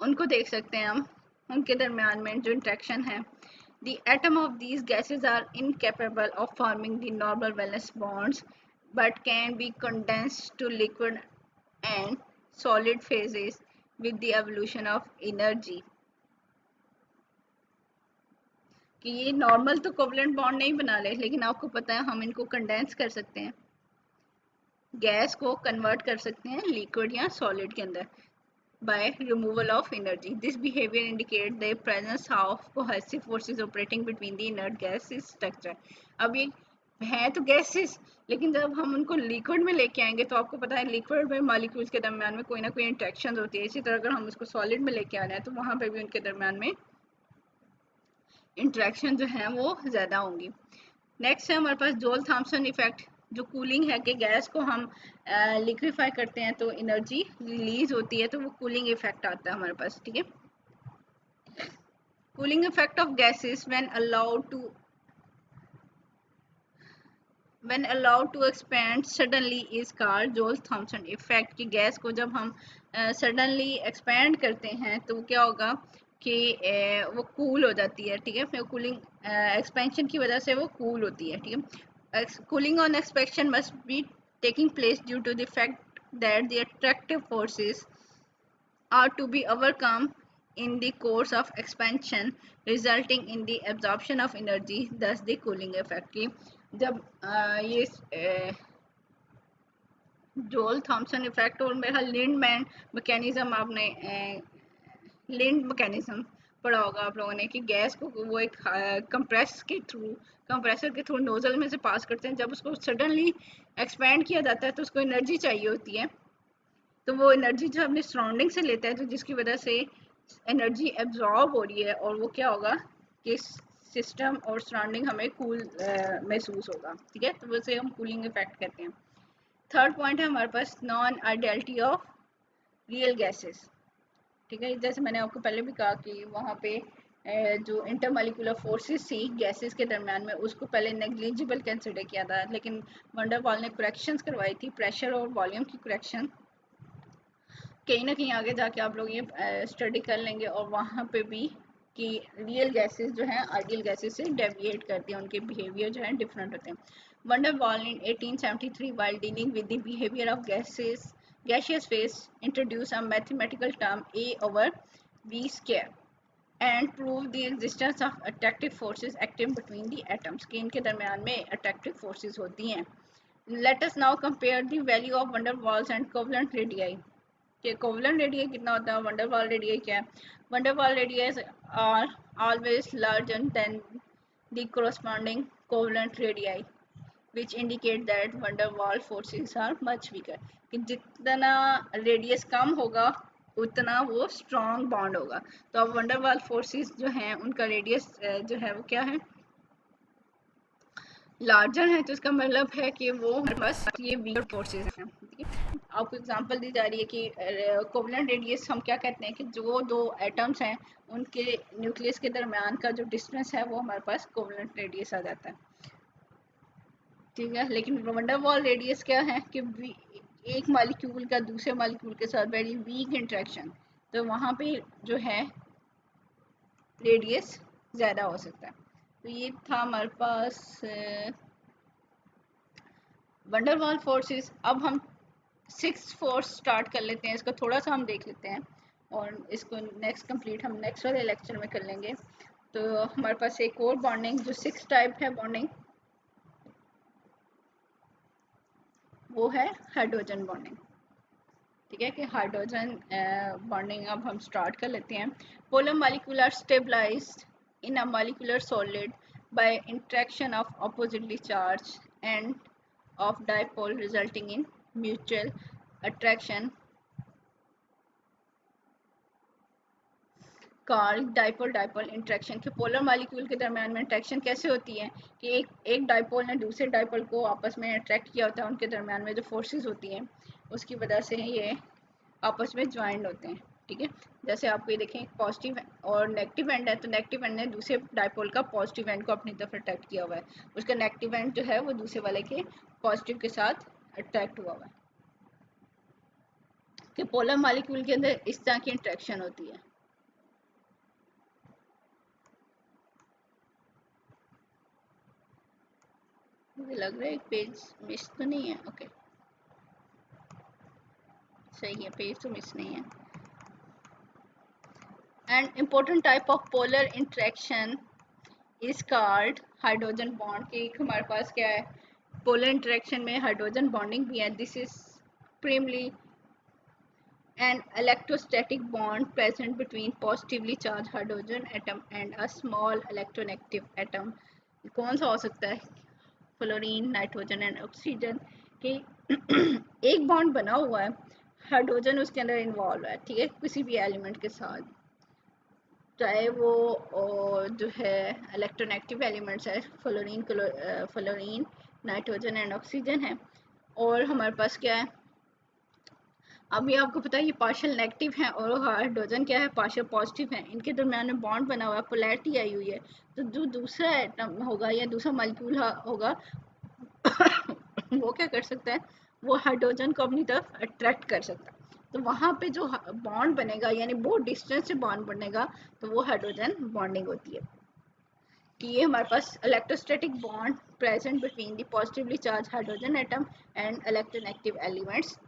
उनको देख सकते हैं हम, उनके दरमियान में जो इंट्रैक्शन है। The atom of these gases are incapable of forming the normal valence bonds but can be condensed to liquid and solid phases with the evolution of energy। कि ये नॉर्मल तो कोवलेंट बॉन्ड नहीं बना ले, लेकिन आपको पता है हम इनको कंडेंस कर सकते हैं, गैस को कन्वर्ट कर सकते हैं लिक्विड या सॉलिड के अंदर by removal of energy। This behavior indicates the presence of cohesive forces operating between the inert gases structure। अब ये है तो गैसेस, लेकिन जब हम उनको लिक्विड में लेके आएंगे तो आपको पता है लिक्विड में मॉलिक्यूल्स के दरमियान में कोई ना कोई इंट्रैक्शन होती है। इसी तरह अगर हम उसको सॉलिड में लेके आना है तो वहाँ पे भी उनके दरमियान में इंट्रैक्शन जो है वो ज़्यादा होंगी। नेक्स्ट है हमारे पास जोल थॉम्सन इफेक्ट, जो कूलिंग है कि गैस को हम लिक्विफाई करते हैं तो एनर्जी रिलीज होती है, तो वो कूलिंग इफेक्ट आता है हमारे पास। ठीक है, cooling effect of gases when allowed to expand suddenly is called Joule-Thomson effect। कि गैस को जब हम suddenly expand करते हैं तो क्या होगा कि वो कूल हो जाती है, ठीक है। फिर कूलिंग एक्सपेंशन की वजह से वो कूल होती है, ठीक है। Cooling on expansion must be taking place due to the fact that the attractive forces are to be overcome in the course of expansion resulting in the absorption of energy, thus the cooling effect। की जब ये जोल थॉमसन इफेक्ट और मेरा लिंडमैन मैकेनिज्म, आपने लिंड मैकेनिज्म पढ़ा होगा आप लोगों ने कि गैस को वो एक कंप्रेसर के थ्रू नोजल में से पास करते हैं। जब उसको सडनली एक्सपैंड किया जाता है तो उसको एनर्जी चाहिए होती है, तो वो एनर्जी जो अपने सराउंडिंग से लेता है, तो जिसकी वजह से एनर्जी एब्जॉर्ब हो रही है और वो क्या होगा कि सिस्टम और सराउंडिंग हमें कूल महसूस होगा, ठीक है। तो वैसे हम कूलिंग इफेक्ट कहते हैं। थर्ड पॉइंट है हमारे पास non ideality of real gases, ठीक है। जैसे मैंने आपको पहले भी कहा कि वहाँ पे जो इंटरमॉलिक्यूलर फोर्सेस थी गैसेस के दरमियान में, उसको पहले नेग्लिजिबल कंसिडर किया था, लेकिन वंडर वाल ने करेक्शंस करवाई थी, प्रेशर और वॉल्यूम की करेक्शन। कहीं ना कहीं आगे जाके आप लोग ये स्टडी कर लेंगे और वहाँ पे भी कि रियल गैसेस जो हैं आइडियल गैसेस से डेविएट करती हैं, उनके बिहेवियर जो है डिफरेंट होते हैं। वंडर वाल इन 1873 while dealing with the behavior of gaseous phase introduced a mathematical term A over V square and proved the existence of attractive forces acting between the atoms, कि इनके दरमियान में attractive forces होती हैं। Let us now compare the value of van der Waals and covalent radii। कि कोवलेंट रेडियस कितना होता है, वंडर वाल रेडियस क्या है। Van der Waals radius are always larger than the corresponding covalent radii which indicate that van der Waals forces are much weaker. कि जितना रेडियस कम होगा उतना वो स्ट्रॉन्ग बॉन्ड होगा। तो अब वंडर वाल फोर्सेस जो हैं उनका रेडियस जो है वो क्या है, लार्जर है, तो इसका मतलब है कि वो हमारे पास ये वीकर फोर्सेस हैं, ठीक है। आपको एग्जांपल दी जा रही है कि कोवलेंट रेडियस हम क्या कहते हैं कि जो दो एटम्स हैं उनके न्यूक्लियस के दरमियान का जो डिस्टेंस है वो हमारे पास कोवलेंट रेडियस आ जाता है, ठीक है। लेकिन वंडर वाल रेडियस क्या है कि एक मॉलिक्यूल का दूसरे मॉलिक्यूल के साथ वेरी वीक इंटरेक्शन, तो वहाँ पे जो है रेडियस ज़्यादा हो सकता है। तो ये था हमारे पास वंडर वाल फोर्सेस। अब हम सिक्स फोर्स स्टार्ट कर लेते हैं, इसको थोड़ा सा हम देख लेते हैं और इसको नेक्स्ट कंप्लीट हम नेक्स्ट वाले लेक्चर में कर लेंगे। तो हमारे पास एक और बॉन्डिंग जो सिक्स टाइप है बॉन्डिंग, वो है हाइड्रोजन बॉन्डिंग, ठीक है। कि हाइड्रोजन बॉन्डिंग अब हम स्टार्ट कर लेते हैं। Polar molecule are stabilised in a molecular solid by interaction of oppositely charge end of dipole resulting in mutual attraction called dipole-dipole interaction। कि पोलर मॉलिक्यूल के दरमियान में इंट्रैक्शन कैसे होती है कि एक डाइपोल ने दूसरे डाइपोल को आपस में अट्रैक्ट किया होता है, उनके दरमियान में जो फोर्सेस होती हैं उसकी वजह से ये आपस में ज्वाइंट होते हैं, ठीक है। जैसे आप ये देखें पॉजिटिव और नेगेटिव एंड है, तो नेगेटिव एंड ने दूसरे डाइपोल का पॉजिटिव एंड को अपनी तरफ अट्रैक्ट किया हुआ है, उसका नेगेटिव एंड जो है वो दूसरे वाले के पॉजिटिव के साथ अट्रैक्ट हुआ हुआ है। कि पोलर मॉलिक्यूल के अंदर इस तरह की इंट्रैक्शन होती है। मुझे लग रहा है एक पेज मिस तो नहीं है, ओके सही है, पेज तो मिस नहीं है। And important type of polar interaction is called hydrogen bond. कि हमारे पास क्या है, पोलर इंटरेक्शन में हाइड्रोजन बॉन्डिंग भी है। This is primarily an electrostatic bond present between positively charged hydrogen atom and a small electronegative atom। कौन सा हो सकता है, फ्लोरीन, नाइट्रोजन एंड ऑक्सीजन। कि एक बॉन्ड बना हुआ है, हाइड्रोजन उसके अंदर इन्वॉल्व है, ठीक है, किसी भी एलिमेंट के साथ, चाहे वो जो है इलेक्ट्रोनेगेटिव एलिमेंट्स है, फ्लोरीन, नाइट्रोजन एंड ऑक्सीजन है। और हमारे पास क्या है, अभी आपको पता है ये पार्शियल नेगेटिव है और हाइड्रोजन क्या है, पार्शियल पॉजिटिव है। इनके दरम्यान में बॉन्ड बना हुआ है, पोलैरिटी आई हुई है। तो जो दूसरा एटम होगा या दूसरा मॉलिक्यूल होगा वो क्या कर सकता है, वो हाइड्रोजन को अपनी तरफ अट्रैक्ट कर सकता है। तो वहां पे जो बॉन्ड बनेगा यानी बहुत डिस्टेंस से बॉन्ड बनेगा, तो वो हाइड्रोजन बॉन्डिंग होती है। कि ये हमारे पास electrostatic bond present between the positively charge hydrogen atom and electronegative elements,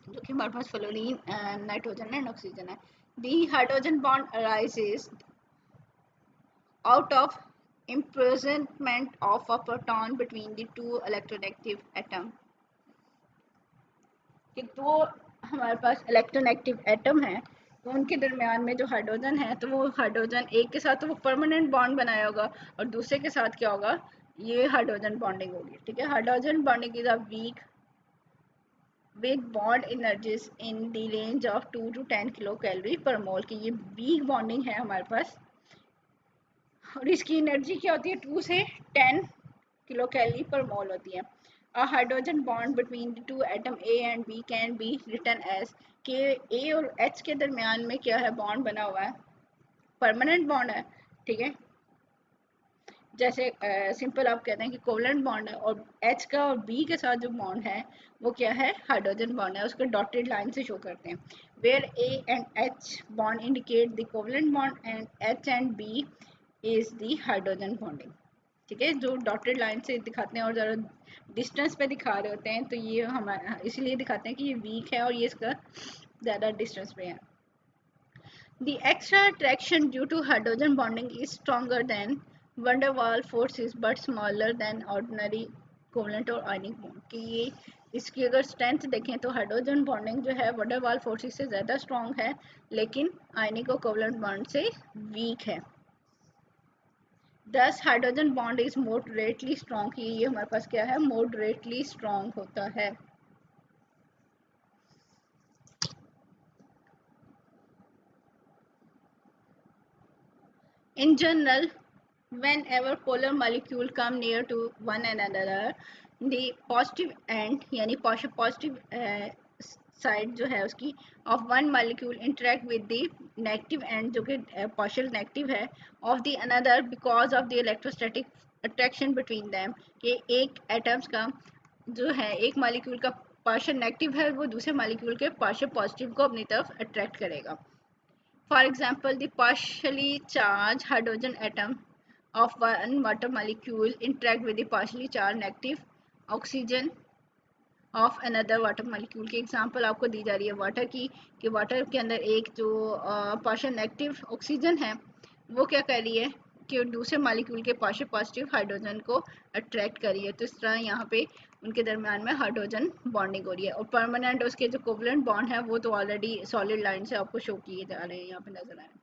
जो कि हमारे पास fluorine and nitrogen and oxygen है। The hydrogen bond arises out of imprisonment of a proton between the two electronegative atom। कि दो हमारे पास इलेक्ट्रोनेगेटिव एटम है, तो उनके दरमियान में जो हाइड्रोजन है, तो वो हाइड्रोजन एक के साथ तो वो परमानेंट बॉन्ड बनाया होगा और दूसरे के साथ क्या होगा, ये हाइड्रोजन बॉन्डिंग होगी। ठीक है, hydrogen bonding is a weak with bond energies in the range of 2 to 10 kilo calorie per मोल की ये वीक बॉन्डिंग है हमारे पास। और इसकी एनर्जी क्या होती है, 2 से 10 किलो कैलोरी पर मोल होती है। A hydrogen bond between the two atom A and B can be written as के ए और एच के दरमियान में क्या है, बॉन्ड बना हुआ है, परमानेंट बॉन्ड है। ठीक है, जैसे सिंपल आप कहते हैं कि कोवलेंट बॉन्ड है, और एच का और बी के साथ जो बॉन्ड है वो क्या है, हाइड्रोजन बॉन्ड है। उसको डॉटेड लाइन से शो करते हैं, where A and H bond indicate the covalent bond and H and B is the hydrogen bonding. ठीक है, जो डॉटेड लाइन से दिखाते हैं और ज़रा डिस्टेंस पे दिखा रहे होते हैं, तो ये हमारा इसलिए दिखाते हैं कि ये वीक है और ये इसका ज़्यादा डिस्टेंस पे है। The extra attraction due to hydrogen bonding is stronger than van der Waals forces but smaller than ordinary covalent और ionic bond। कि ये इसकी अगर स्ट्रेंथ देखें तो हाइड्रोजन बॉन्डिंग जो है वंडर वाल फोर्सेस से ज़्यादा स्ट्रॉन्ग है, लेकिन आयनिक और कोवलेंट बॉन्ड से वीक है। दस hydrogen bond is moderately strong. ये हमारे पास क्या है, मॉडरेटली स्ट्रॉन्ग होता है। In general, whenever polar molecule come near to one another, the positive end यानी positive साइड जो है उसकी of one molecule interact with the negative end जो कि partial negative है of the another because of the electrostatic attraction between them। कि एक atoms का जो है, एक मॉलिक्यूल का पार्शियल नेगेटिव है, वो दूसरे मॉलिक्यूल के पार्शियल पॉजिटिव को अपनी तरफ अट्रैक्ट करेगा। For example, the partially charged hydrogen atom of one water molecule interact with the partially charged negative oxygen of another water molecule। की एग्जांपल आपको दी जा रही है वाटर की, कि वाटर के अंदर एक जो पार्शियल नेगेटिव ऑक्सीजन है, वो क्या कर रही है कि दूसरे मॉलिक्यूल के पार्शियल पॉजिटिव हाइड्रोजन को अट्रैक्ट कर रही है। तो इस तरह यहाँ पे उनके दरमियान में हाइड्रोजन बॉन्डिंग हो रही है। और परमानेंट उसके जो कोवलेंट बॉन्ड है वो तो ऑलरेडी सॉलिड लाइन से आपको शो किए जा रहे हैं, यहाँ पे नजर आ रहे हैं।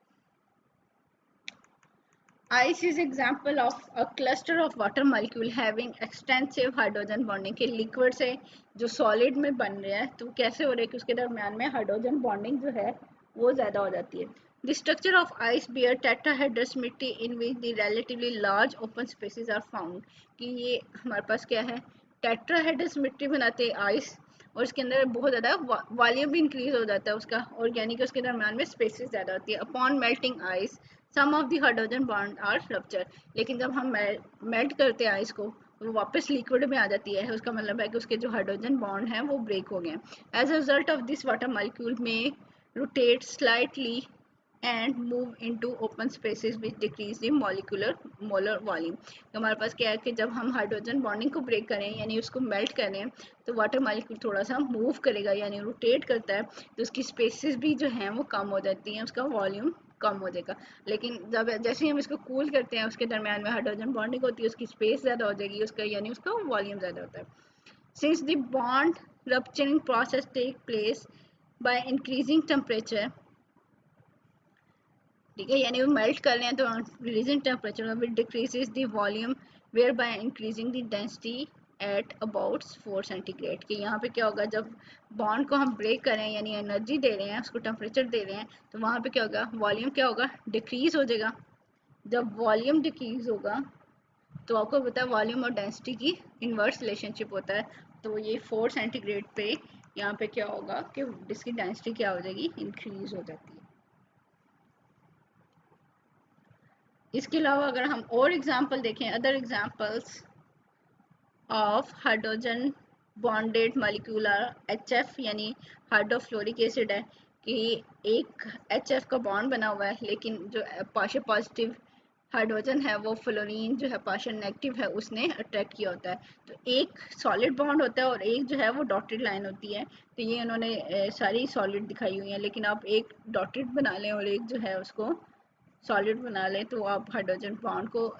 Ice is example of a cluster of water molecule having extensive hydrogen bonding। के लिक्विड से जो सॉलिड में बन रहे हैं, तो कैसे हो रहे हैं कि उसके दरम्यान में हाइड्रोजन बॉन्डिंग जो है वो ज़्यादा हो जाती है। The structure of ice bear tetrahedrous मिट्टी in which the relatively large open spaces are found। कि ये हमारे पास क्या है, टेट्राहेड्रस मिट्टी बनाते हैं आइस, और उसके अंदर बहुत ज़्यादा वॉल्यूम भी इंक्रीज हो जाता है उसका, और यानी कि उसके दरम्यान में स्पेसेस ज़्यादा होती है। Upon melting ice some of the hydrogen bond are rupture. लेकिन जब हम मेल्ट करते हैं आइस को, तो वो वापस लिक्विड में आ जाती है। उसका मतलब है कि उसके जो हाइड्रोजन बॉन्ड हैं वो ब्रेक हो गए। As a result of this water molecule may rotate slightly and move into open spaces which decrease the molecular molar volume. तो हमारे पास क्या है कि जब हम हाइड्रोजन बॉन्डिंग को ब्रेक करें यानी उसको मेल्ट करें, तो वाटर मॉलिक्यूल थोड़ा सा मूव करेगा यानी रोटेट करता है, तो उसकी स्पेसेस भी जो हैं वो कम हो जाती हैं, उसका वॉल्यूम कम हो जाएगा। लेकिन जब जैसे ही हम इसको कूल करते हैं, उसके दरमियान में हाइड्रोजन बॉन्डिंग होती है, उसकी स्पेस ज़्यादा हो जाएगी, उसका यानी उसका वॉल्यूम ज़्यादा होता है। Since the bond rupturing process take place by increasing temperature. ठीक है, यानी वो मेल्ट कर रहे हैं तो releasing temperature which decreases the volume whereby increasing the density at about 4 centigrade. कि यहाँ पे क्या होगा, जब बॉन्ड को हम ब्रेक करें यानी एनर्जी दे रहे हैं, उसको टेम्परेचर दे रहे हैं, तो वहाँ पे क्या होगा, वॉल्यूम क्या होगा, डिक्रीज हो जाएगा। जब वॉल्यूम डिक्रीज होगा तो आपको पता है वॉल्यूम और डेंसिटी की इन्वर्स रिलेशनशिप होता है, तो ये 4 सेंटीग्रेड पे यहाँ पे क्या होगा कि इसकी डेंसिटी क्या हो जाएगी, इंक्रीज हो जाती है। इसके अलावा अगर हम और एग्जांपल देखें, other examples of hydrogen bonded molecular HF यानी हाइड्रोफ्लोरिक एसिड है कि एक HF का बॉन्ड बना हुआ है, लेकिन जो पार्शियल पॉजिटिव हाइड्रोजन है वो फ्लोरीन जो है पार्शियल नेगेटिव है उसने अट्रैक्ट किया होता है। तो एक सॉलिड बॉन्ड होता है और एक जो है वो डॉटेड लाइन होती है। तो ये उन्होंने सारी सॉलिड दिखाई हुई है, लेकिन आप एक डॉटेड बना लें और एक जो है उसको सॉलिड बना लें तो आप हाइड्रोजन बॉन्ड को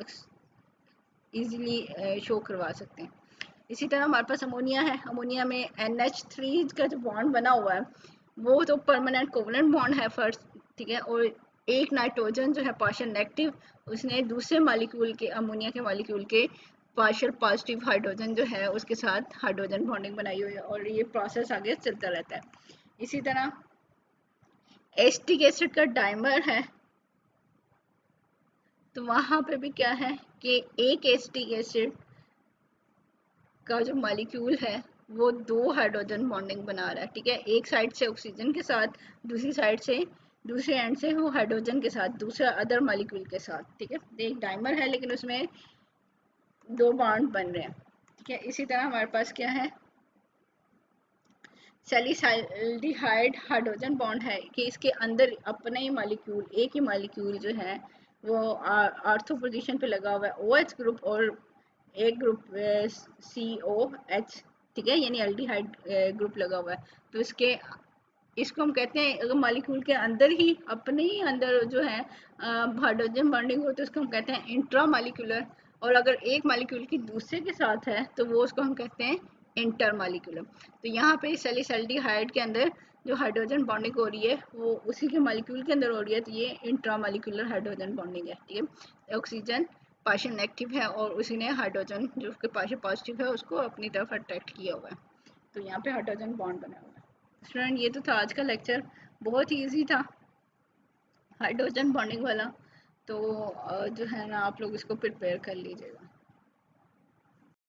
इजीली शो करवा सकते हैं। इसी तरह हमारे पास अमोनिया है। अमोनिया में NH3 का जो बॉन्ड बना हुआ है वो तो परमानेंट कोवलेंट बॉन्ड है फर्स्ट, ठीक है, और एक नाइट्रोजन जो है पार्शियल नेगेटिव, उसने दूसरे मॉलिक्यूल के, अमोनिया के मॉलिक्यूल के पार्शियल पॉजिटिव हाइड्रोजन जो है उसके साथ हाइड्रोजन बॉन्डिंग बनाई हुई है और ये प्रोसेस आगे चलता रहता है। इसी तरह एसिटिक एसिड का डाइमर है, तो वहां पे भी क्या है कि एक एसिटिक एसिड का जो मॉलिक्यूल है वो 2 हाइड्रोजन बॉन्डिंग बना रहा है, ठीक है, एक साइड से ऑक्सीजन के साथ, दूसरी साइड से, दूसरे एंड से वो हाइड्रोजन के साथ, दूसरा अदर मॉलिक्यूल के साथ, ठीक है। एक डाइमर है लेकिन उसमें 2 बॉन्ड बन रहे हैं, ठीक है। इसी तरह हमारे पास क्या है, सैलिसाइल्डिहाइड हाइड्रोजन बॉन्ड है कि इसके अंदर अपने ही मॉलिक्यूल, एक ही मॉलिक्यूल जो है वो आर्थो पोजीशन पे लगा हुआ है OH ग्रुप और एक ग्रुप COH, ठीक है, यानी एल्डिहाइड ग्रुप लगा हुआ है। तो इसको हम कहते हैं, अगर मॉलिक्यूल के अंदर ही, अपने ही अंदर जो है हाइड्रोजन बॉन्डिंग हो तो उसको हम कहते हैं इंट्रा मॉलिक्यूलर, और अगर एक मॉलिक्यूल की दूसरे के साथ है तो वो उसको हम कहते हैं इंटर मॉलिक्यूलर। तो यहाँ पे सैलिसल्डिहाइड के अंदर जो हाइड्रोजन बॉन्डिंग हो रही है वो उसी के मॉलिक्यूल के अंदर हो रही है, तो ये इंट्रा मॉलिक्यूलर हाइड्रोजन बॉन्डिंग है, ठीक है। ऑक्सीजन पार्शियल नेगेटिव है और उसी ने हाइड्रोजन जो उसके पार्शियल पॉजिटिव है उसको अपनी तरफ अट्रैक्ट किया हुआ है, तो यहाँ पे हाइड्रोजन बॉन्ड बना हुआ है। स्टूडेंट ये तो था आज का लेक्चर, बहुत ही ईजी था हाइड्रोजन बॉन्डिंग वाला, तो जो है ना आप लोग इसको प्रिपेयर कर लीजिएगा।